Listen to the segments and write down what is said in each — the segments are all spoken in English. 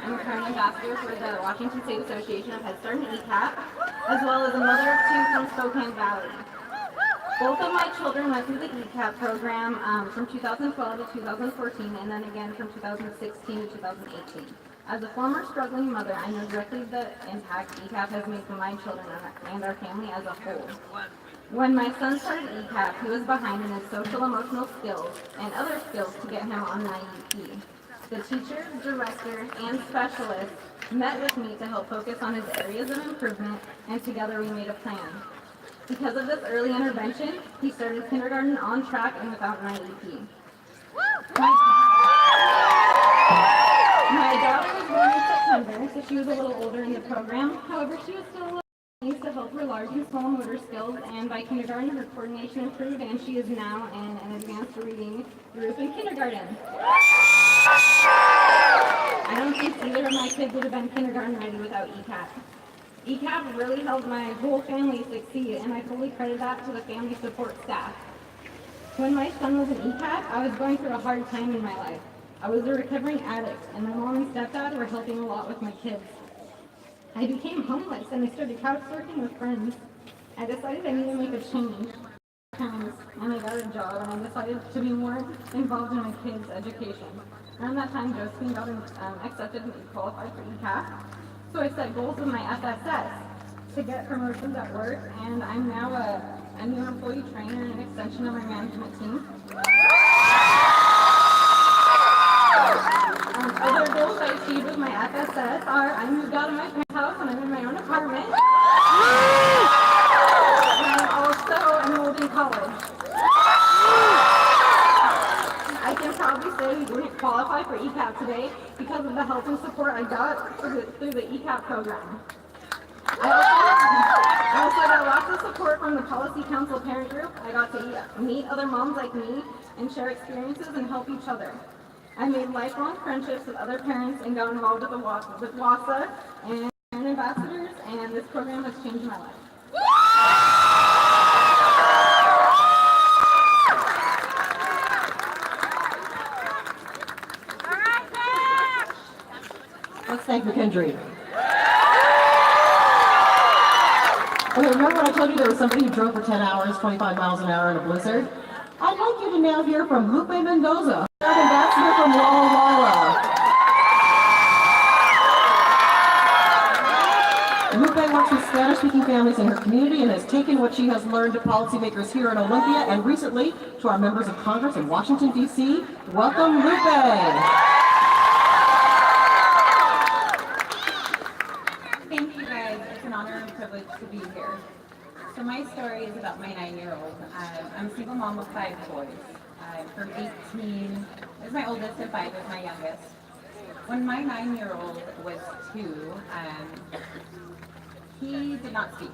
I'm a current ambassador for the Washington State Association of Head Start and ECAP, as well as a mother of two from Spokane Valley. Both of my children went through the ECAP program from 2012 to 2014, and then again from 2016 to 2018. As a former struggling mother, I know directly the impact ECAP has made for my children and our family as a whole. When my son started ECAP, he was behind in his social emotional skills and other skills to get him on an IEP. The teacher, director, and specialist met with me to help focus on his areas of improvement, and together we made a plan. Because of this early intervention, he started kindergarten on track and without an IEP. My daughter was born in September, so she was a little older in the program. However, she was still a little used to help her large and small motor skills, and by kindergarten, her coordination improved, and she is now in an advanced reading group in kindergarten. I don't think either of my kids would have been kindergarten ready without ECAP. ECAP really helped my whole family succeed, and I fully credit that to the family support staff. When my son was in ECAP, I was going through a hard time in my life. I was a recovering addict, and my mom and stepdad were helping a lot with my kids. I became homeless, and I started couch surfing with friends. I decided I needed to make a change. And I got a job, and I decided to be more involved in my kids' education. Around that time, Josephine got accepted and qualified for ECAP. So I set goals with my FSS to get promotions at work, and I'm now a new employee trainer and an extension of my management team. Other goals I achieved with my FSS are I moved out of my parents' house and I'm in my own apartment. And I'm also enrolled in college. I can proudly say we didn't qualify for ECAP today because of the help and support I got through the ECAP program. I also got lots of support from the Policy Council parent group. I got to meet other moms like me and share experiences and help each other. I made lifelong friendships with other parents and got involved with WASA and ambassadors, and this program has changed my life. Let's thank McKendry. Okay, remember when I told you there was somebody who drove for 10 hours, 25 miles an hour in a blizzard? I'd like you to now hear from Lupe Mendoza, ambassador from Walla Walla. Lupe works with Spanish-speaking families in her community and has taken what she has learned to policymakers here in Olympia and recently to our members of Congress in Washington, D.C. Welcome, Lupe. Thank you guys. It's an honor and privilege to be here. So my story is about my 9-year-old. I'm a single mom of 5 boys. From 18 is my oldest and 5 is my youngest. When my 9-year-old was 2, he did not speak.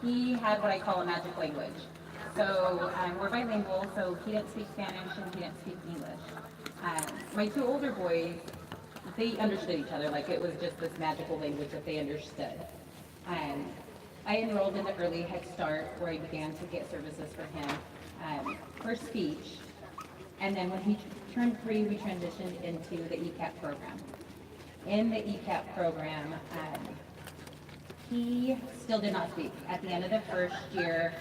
He had what I call a magic language. So we're bilingual, so he didn't speak Spanish and he didn't speak English. My 2 older boys, they understood each other, like it was just this magical language that they understood. I enrolled in the early Head Start where I began to get services for him for speech. And then when he turned 3, we transitioned into the ECAP program. In the ECAP program, he still did not speak. At the end of the first year,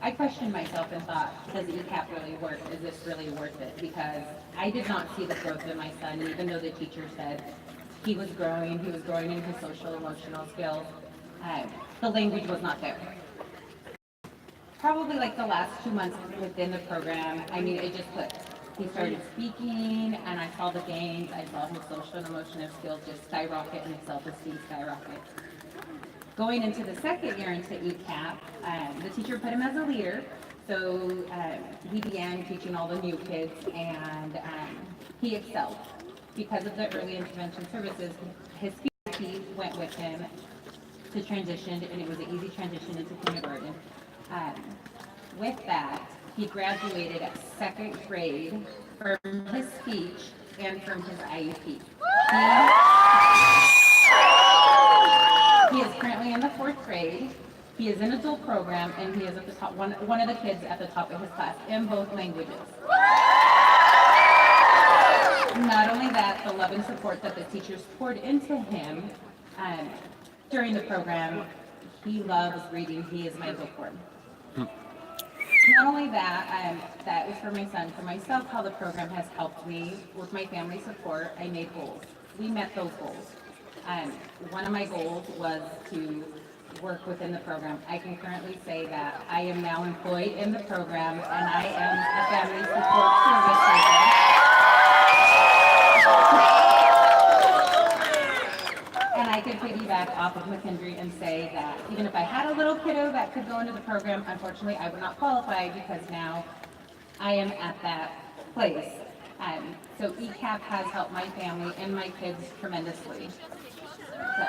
I questioned myself and thought, does ECAP really work? Is this really worth it? Because I did not see the growth in my son, even though the teacher said he was growing in his social emotional skills. The language was not there. Probably like the last 2 months within the program, I mean, it just clicked. He started speaking, and I saw the gains. I saw his social and emotional skills just skyrocket and his self-esteem skyrocket. Going into the second year into ECAP, the teacher put him as a leader, so he began teaching all the new kids, and he excelled. Because of the early intervention services, his speech went with him to transition, and it was an easy transition into kindergarten. With that, he graduated at 2nd grade from his speech and from his IEP. He is currently in the 4th grade. He is in a dual program, and he is at the top, one of the kids at the top of his class in both languages. Not only that, the love and support that the teachers poured into him during the program, he loves reading. He is my bookworm. Not only that, that was for my son. For myself, how the program has helped me with my family support, I made goals. We met those goals. One of my goals was to work within the program. I can currently say that I am now employed in the program and I am a family support service worker. And I could piggyback off of McKendry and say that even if I had a little kiddo that could go into the program, unfortunately I would not qualify because now I am at that place. So ECAP has helped my family and my kids tremendously. So.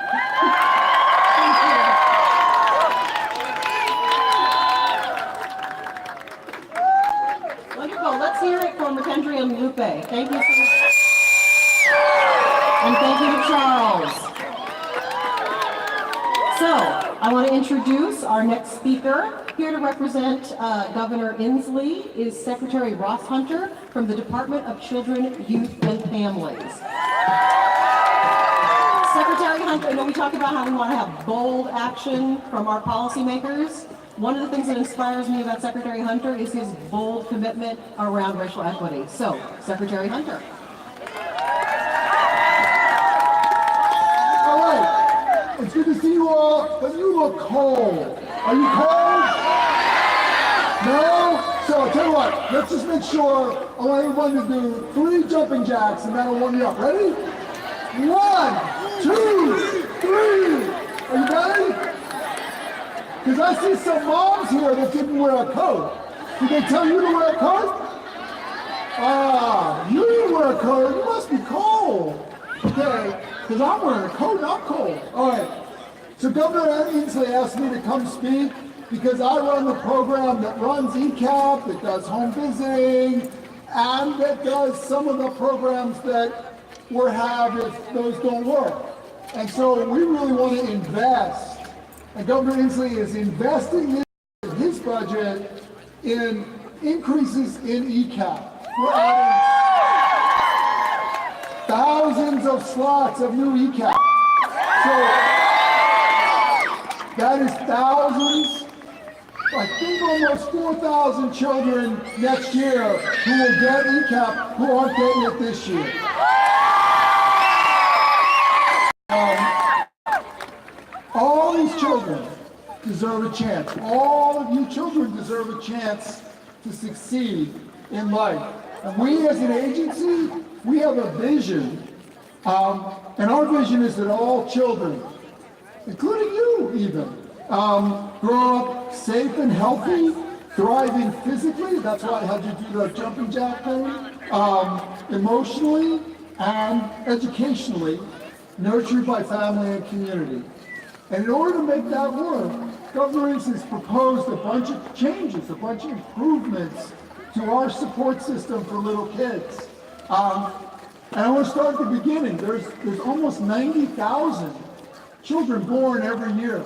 Wonderful. Let's hear it for McKendry and Lupe. Thank you so much. And thank you to Charles. So, I want to introduce our next speaker. Here to represent Governor Inslee is Secretary Ross Hunter from the Department of Children, Youth, and Families. Secretary Hunter, I know we talk about how we want to have bold action from our policymakers. One of the things that inspires me about Secretary Hunter is his bold commitment around racial equity. So, Secretary Hunter. All right, it's good to see you all, but you look cold. Are you cold? No? So I'll tell you what, let's just make sure I want everyone to do 3 jumping jacks and that'll warm you up. Ready? 1, 2, 3. Are you ready? Because I see some moms here that didn't wear a coat. Did they tell you to wear a coat? Ah, you didn't wear a coat. You must be cold. Okay, because I'm wearing a coat and I'm cold. All right. So Governor Inslee asked me to come speak because I run the program that runs ECAP, that does home visiting, and that does some of the programs that we have if those don't work. And so we really want to invest. And Governor Inslee is investing in his budget in increases in ECAP. We're adding thousands of slots of new ECAP. So that is thousands, I think almost 4,000 children next year who will get ECAP who aren't getting it this year. All these children deserve a chance. All of you children deserve a chance to succeed in life. And we as an agency, we have a vision. And our vision is that all children, including you even, grow up safe and healthy, thriving physically. That's why I had you do the jumping jack thing. Emotionally and educationally, nurtured by family and community. And in order to make that work, Governor Inslee has proposed a bunch of changes, a bunch of improvements to our support system for little kids. And I want to start at the beginning. There's almost 90,000 children born every year.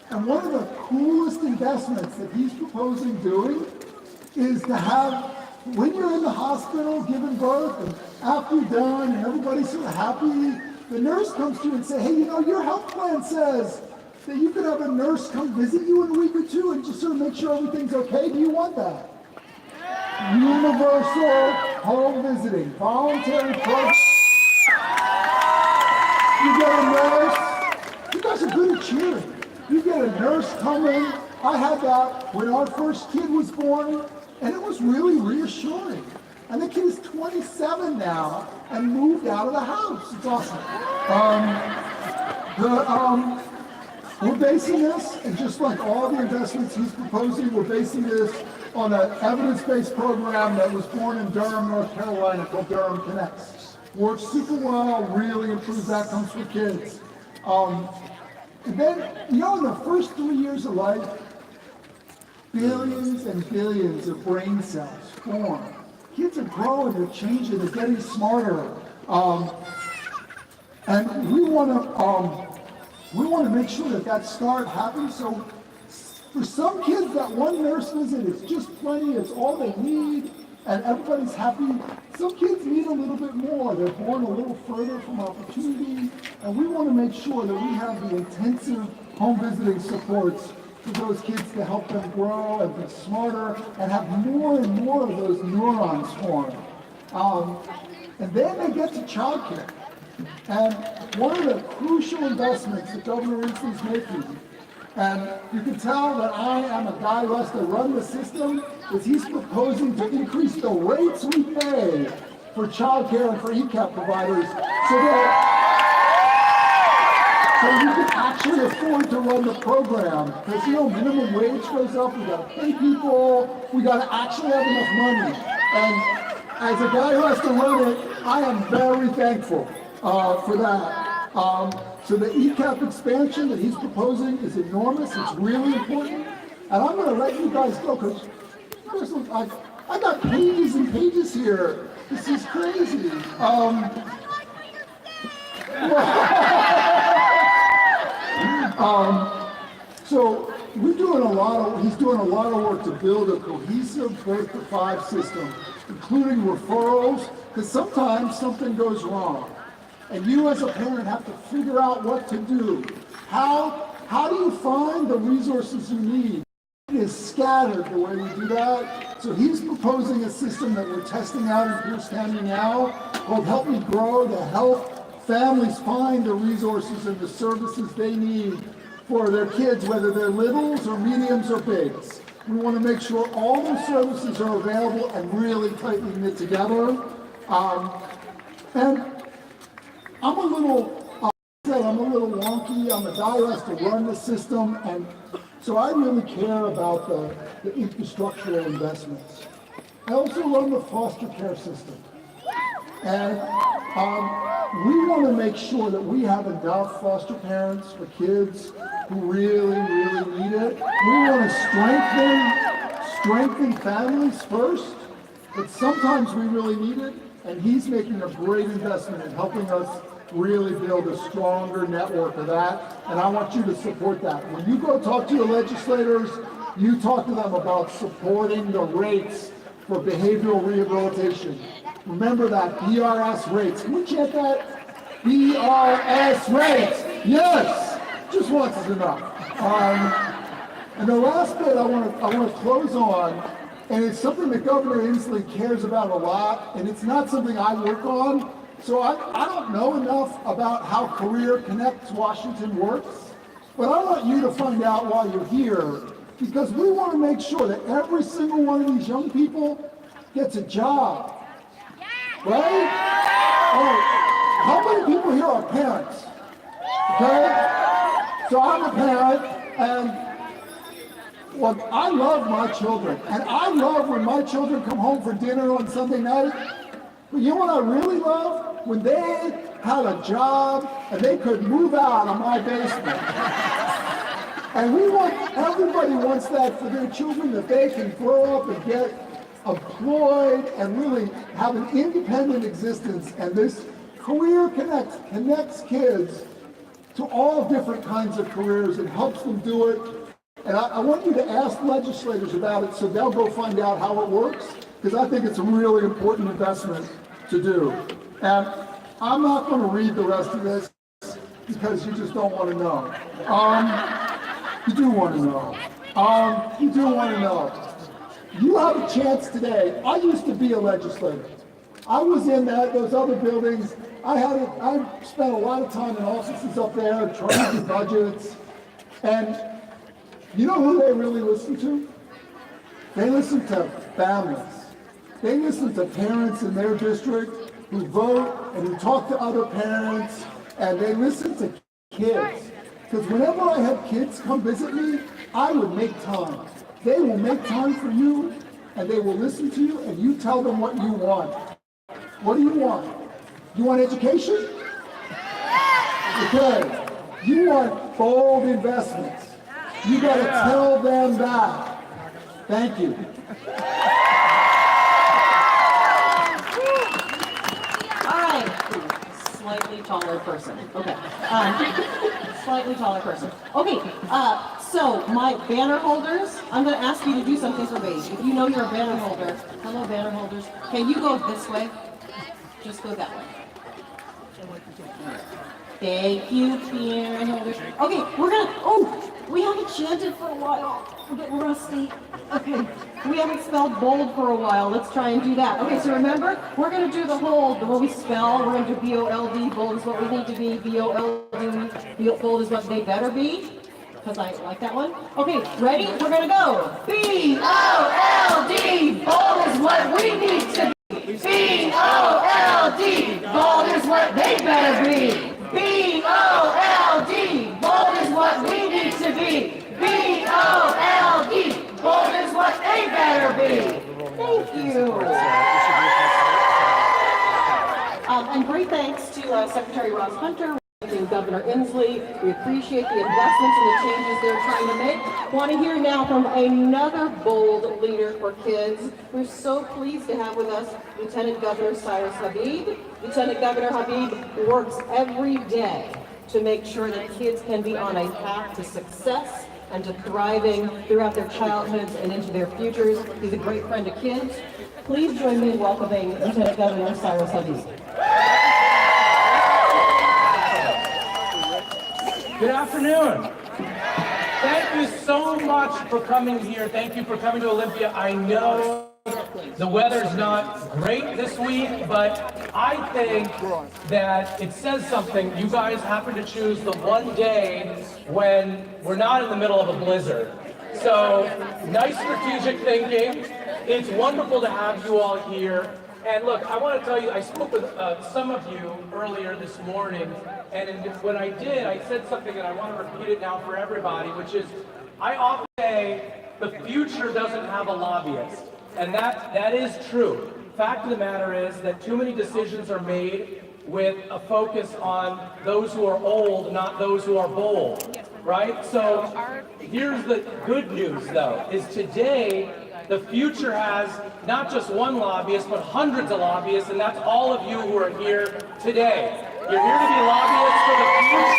And one of the coolest investments that he's proposing doing is to have, when you're in the hospital giving birth and after you're done and everybody's sort of happy, the nurse comes to you and says, hey, you know, your health plan says that you could have a nurse come visit you in a week or 2 and just sort of make sure everything's okay. Do you want that? Universal home visiting, voluntary program. You get a nurse. You guys are good at cheering. You get a nurse coming. I had that when our first kid was born, and it was really reassuring. And the kid is 27 now and moved out of the house. It's awesome. We're basing this, and just like all the investments he's proposing, we're basing this on an evidence-based program that was born in Durham, North Carolina called Durham Connects. Works super well, really improves outcomes for kids. And then, you know, in the first 3 years of life, billions and billions of brain cells form. Kids are growing, they're changing, they're getting smarter. And we want to make sure that that start happens. So for some kids, that one nurse visit is just plenty, it's all they need. and everybody's happy. Some kids need a little bit more. They're born a little further from opportunity, and we want to make sure that we have the intensive home visiting supports for those kids to help them grow and be smarter and have more and more of those neurons form. And then they get to childcare. And one of the crucial investments that Governor Inslee's making, and you can tell that I am a guy who has to run the system, is he's proposing to increase the rates we pay for childcare and for ECAP providers so you can actually afford to run the program. Because minimum wage goes up, we gotta pay people, we gotta actually have enough money. And as a guy who has to run it, I am very thankful for that. So the ECAP expansion that he's proposing is enormous, it's really important. And I'm gonna let you guys go, because I got pages and pages here. This is crazy. So he's doing a lot of work to build a cohesive birth to 5 system, including referrals, because sometimes something goes wrong. And you as a parent have to figure out what to do. How do you find the resources you need? It is scattered the way we do that. So he's proposing a system that we're testing out in Pierce County now called Help Me Grow to help families find the resources and the services they need for their kids, whether they're littles or mediums or bigs. We want to make sure all the services are available and really tightly knit together. And I'm a little wonky. I'm a guy who has to run the system, and so I really care about the infrastructural investments. I also run the foster care system. And we want to make sure that we have enough foster parents for kids who really, really need it. We want to strengthen families first, but sometimes we really need it, and he's making a great investment in helping us really build a stronger network of that, and I want you to support that. When you go talk to your legislators, you talk to them about supporting the rates for behavioral rehabilitation. Remember that, BRS rates. Can we chant that? BRS rates. Yes! Just once is enough. And the last bit I want to close on, and it's something that Governor Inslee cares about a lot, and it's not something I work on, so I don't know enough about how Career Connects Washington works, but I want you to find out while you're here, because we want to make sure that every single one of these young people gets a job. Right? All right. How many people here are parents? Okay? So I'm a parent, and well, I love my children, and I love when my children come home for dinner on Sunday night. But you know what I really love? When they had a job and they could move out of my basement. And everybody wants that for their children, that they can grow up and get employed and really have an independent existence. And this Career connects kids to all different kinds of careers and helps them do it. And I want you to ask legislators about it so they'll go find out how it works, because I think it's a really important investment to do. And I'm not going to read the rest of this because you just don't want to know. You do want to know. You do want to know. You have a chance today. I used to be a legislator. I was in those other buildings. I spent a lot of time in offices up there trying to do budgets. And you know who they really listen to? They listen to families. They listen to parents in their district who vote and who talk to other parents, and they listen to kids. Because whenever I have kids come visit me, I would make time. They will make time for you, and they will listen to you, and you tell them what you want. What do you want? You want education? Okay. You want bold investments. You got to tell them that. Thank you. All right. Slightly taller person. Okay. Slightly taller person. Okay, so my banner holders, I'm going to ask you to do something for me. If you know you're a banner holder, hello banner holders, can you go this way? Just go that way. Thank you, banner holders. Okay, we haven't chanted for a while. We're getting rusty. Okay, we haven't spelled bold for a while. Let's try and do that. Okay, so remember, we're going to do the whole, when we spell, we're going to do B-O-L-D, bold is what we need to be, B-O-L-D, bold is what they better be, because I like that one. Okay, ready? We're going to go. B-O-L-D, bold is what we need to be. B-O-L-D, bold is what they better be. B-O-L-D, bold is what we need to be. B-O-L-D, bold is what they better be. Thank you. And great thanks to Secretary Ross Hunter and Governor Inslee. We appreciate the investments and the changes they're trying to make. Want to hear now from another bold leader for kids. We're so pleased to have with us Lieutenant Governor Cyrus Habib. Lieutenant Governor Habib works every day to make sure that kids can be on a path to success and to thriving throughout their childhoods and into their futures. He's a great friend to kids. Please join me in welcoming Lieutenant Governor Cyrus Habib. Good afternoon. Thank you so much for coming here. Thank you for coming to Olympia. I know the weather's not great this week, but I think that it says something. You guys happen to choose the one day when we're not in the middle of a blizzard. So, nice strategic thinking. It's wonderful to have you all here. And look, I want to tell you, I spoke with some of you earlier this morning, and when I did, I said something, and I want to repeat it now for everybody, which is, I often say, the future doesn't have a lobbyist. And that is true. Fact of the matter is that too many decisions are made with a focus on those who are old, not those who are bold, right? So here's the good news, though, is today, the future has not just one lobbyist, but hundreds of lobbyists, and that's all of you who are here today. You're here to be lobbyists for the future.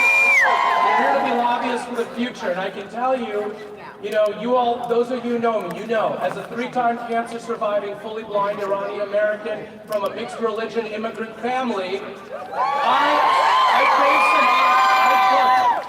You're here to be lobbyists for the future, and I can tell you, you all, those of you who know me, you know, as a 3-time cancer surviving, fully blind Iranian American from a mixed religion immigrant family,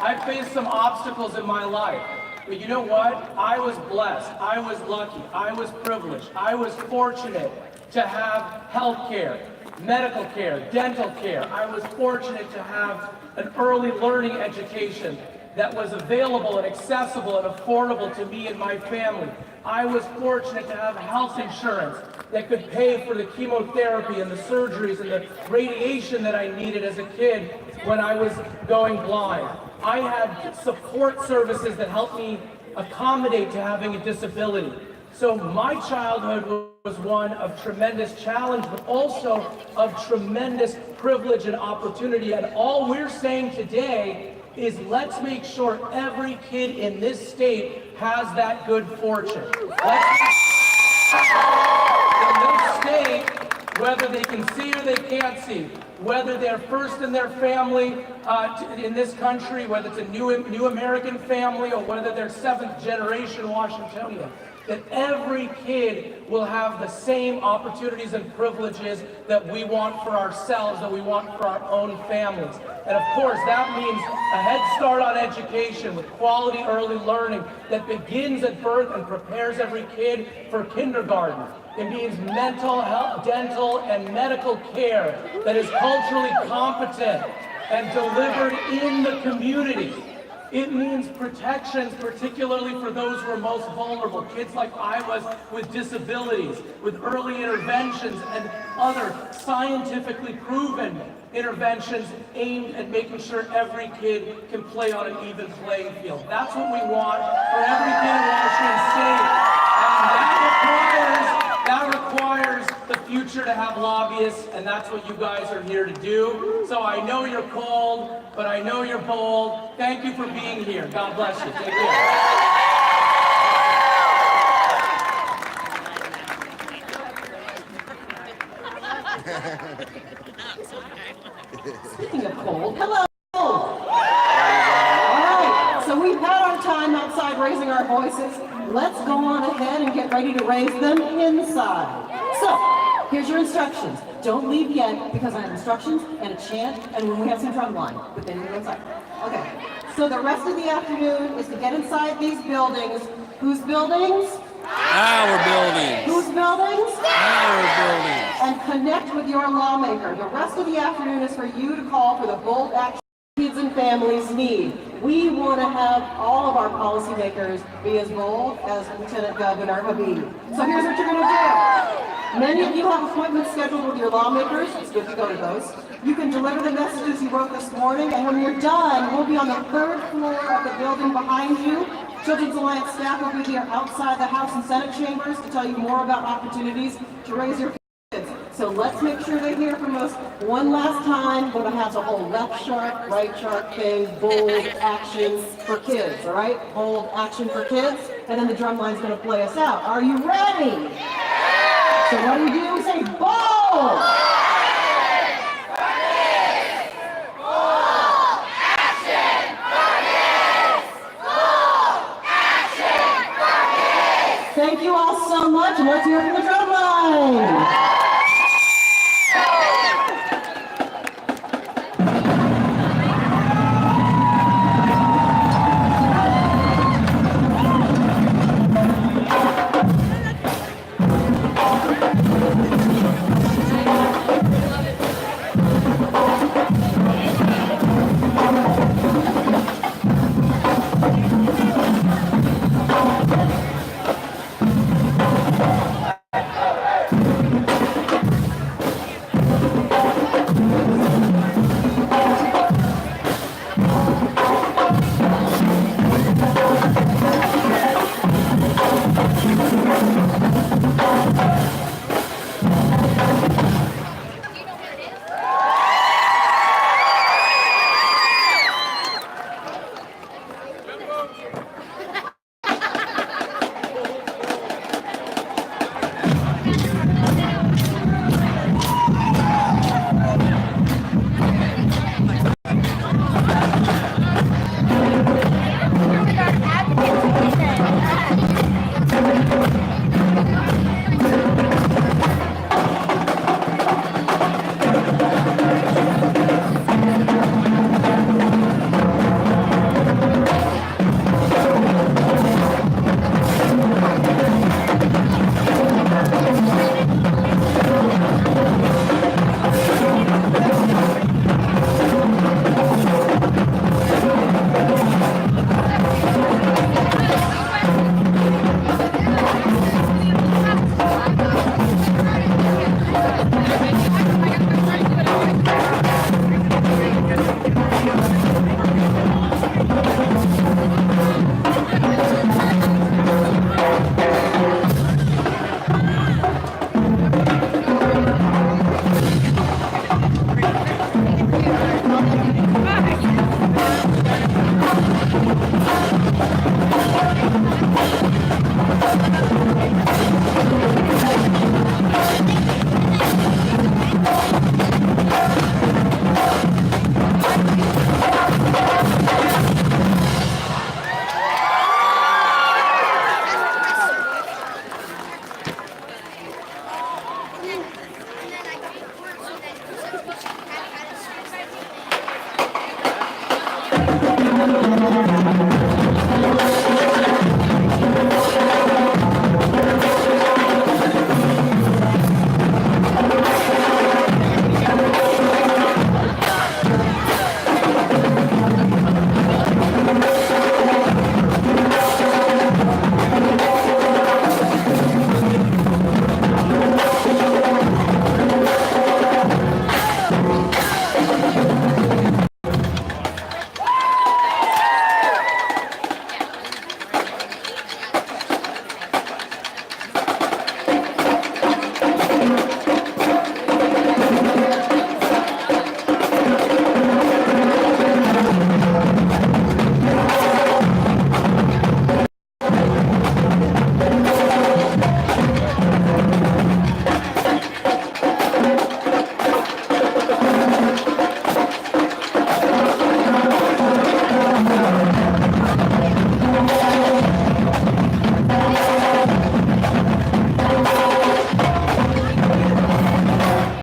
I faced some obstacles in my life. But you know what? I was blessed. I was lucky. I was privileged. I was fortunate to have health care, medical care, dental care. I was fortunate to have an early learning education that was available and accessible and affordable to me and my family. I was fortunate to have health insurance that could pay for the chemotherapy and the surgeries and the radiation that I needed as a kid when I was going blind. I had support services that helped me accommodate to having a disability. So my childhood was one of tremendous challenge, but also of tremendous privilege and opportunity. And all we're saying today is let's make sure every kid in this state has that good fortune. In this state, whether they can see or they can't see, whether they're first in their family in this country, whether it's a new American family, or whether they're 7th generation Washingtonian, that every kid will have the same opportunities and privileges that we want for ourselves, that we want for our own families. And of course, that means a head start on education with quality early learning that begins at birth and prepares every kid for kindergarten. It means mental health, dental, and medical care that is culturally competent and delivered in the community. It means protections, particularly for those who are most vulnerable, kids like I was with disabilities, with early interventions and other scientifically proven interventions aimed at making sure every kid can play on an even playing field. That's what we want for every kid in Washington State. And that requires the future to have lobbyists, and that's what you guys are here to do. So I know you're cold, but I know you're bold. Thank you for being here. God bless you. Take care. Speaking of cold, hello. All right, so we've had our time outside raising our voices. Let's go on ahead and get ready to raise them inside. So, here's your instructions. Don't leave yet because I have instructions and a chant and when we have some drum line, but then you go inside. Okay, so the rest of the afternoon is to get inside these buildings. Whose buildings? Our buildings. Whose buildings? Our buildings. And connect with your lawmaker. The rest of the afternoon is for you to call for the bold action kids and families need. We want to have all of our policymakers be as bold as Lieutenant Governor Habib. So here's what you're going to do. Many of you have appointments scheduled with your lawmakers. It's good to go to those. You can deliver the messages you wrote this morning, and when you're done, we'll be on the third floor of the building behind you. Children's Alliance staff will be here outside the House and Senate chambers to tell you more about opportunities to raise your kids. So let's make sure they hear from us one last time. We're going to have the whole left shark, right shark thing, bold action for kids, all right? Bold action for kids, and then the drum line's going to play us out. Are you ready? So what do? We say bold! Thank you all so much, and let's hear from the